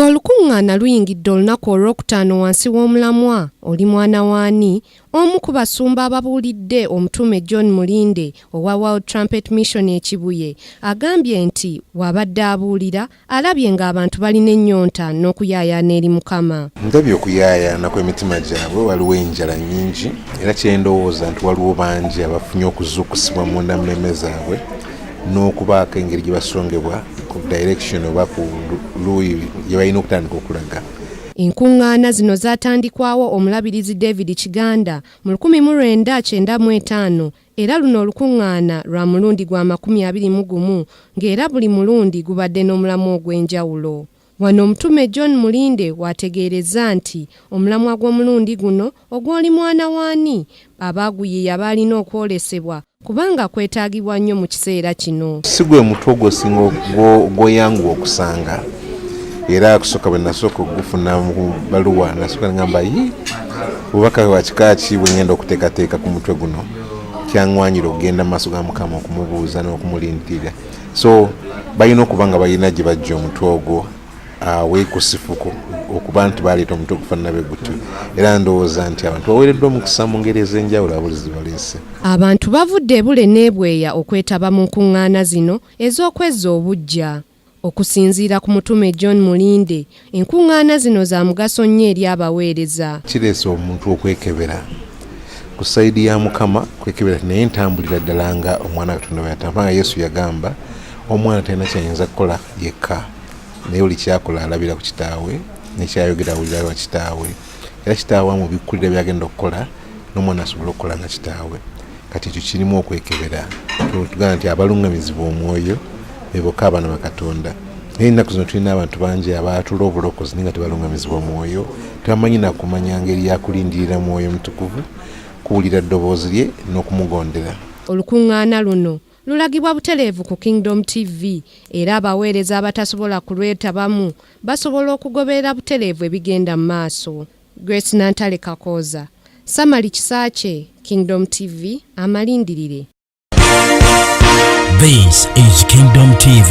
Ng'olukungaana luyingidde olunaku olwokutaano wansi w'omulamwa oli mwana waani, omu ku basumba ababuulidde omutume John Mulinde owa World Trumpet Mission e Kibuye agambye nti wabadde abuulira alabye ng'abantu balina ennyonta n'okuyaayaana eri Mukama. Ndabye okuyaayaana kw'emitima gyabwe, waliwo enjala nnyingi era kyendowooza nti waliwo bangi abafunye okuzuukusibwa mu ndamuleme zaabwe n'okubaako engeri gye basongebwa ku direction oba ku luuyi gye balina okutandika okulaga. Enkuŋŋaana zino zaatandikwawo omulabirizi David Kiganda mu 1995 era luno olukuŋŋaana lwa mulundi gwa 21 ng'era buli mulundi gubadde n'omulamwa ogw'enjawulo. Wano omutume John Mulinde wategeereza nti omulamwa gw'omulundi guno ogw'oli mwana waani abaaguyiiya baalina okwolesebwa kubanga kwetaagibwa nnyo mu kiseera kino. Si gwe mutwe ogwosinga gw'oyanguwa okusanga era kusooka bwe nasooka okugufuna mu baluwa nasooka ngamba bubaka wa kika ki bwe ngenda okuteekateeka ku mutwe guno kyaŋŋwanyira okugenda mu maaso ga Mukama okumubuuza n'okumulindirira. So balina okuba nga balina gye bajja omutwe ogwo weekusifuko okuba nti baleeta omutwe okufaanana bwe gutyo, era ndowooza nti abantu baweereddwa omukisa mu ngeri ez'enjawulo abulizi baleese. Abantu bavudde ebule n'ebweya okwetaba mu nkuŋŋaana zino ez'okwezza obuggya. Okusinziira ku mutume John Mulinde, enkuŋŋaana zino za mugaso nnyo eri abaweereza. Kireese omuntu okwekebera ku sayidi ya Mukama, kwekebera naye ntambulira ddala nga omwana Katonda bwe yatambula. Yesu yagamba omwana talina kyayinza kukola yekka, naye buli kyakola alabira ku kitaawe nekyayogera awulira wa kitaawe, era kitaawe amubikkulira byagenda okukola n'omwana asobola okukola nga kitaawe. Kati ekyo kirimu okwekebera. Tugamba nti abalungamizibwa omwoyo beboka abaana ba Katonda. Naye ennaku zino tulina abantu bangi abaatula obulokozi naye nga tebalungamizibwa omwoyo, tebamanyi nakumanya ngeri yakulindirira mwoyo mutukuvu, kuwulira ddoboozi lye n'okumugondera. Olukuŋŋaana luno lulagibwa butereevu ku Kingdom TV era abaweereza abatasobola kulwetabamu basobola okugoberera butereevu ebigenda mu maaso. Grace Nantale Kakoza, Samali Kisaache, Kingdom TV, amalindirire. This is Kingdom TV.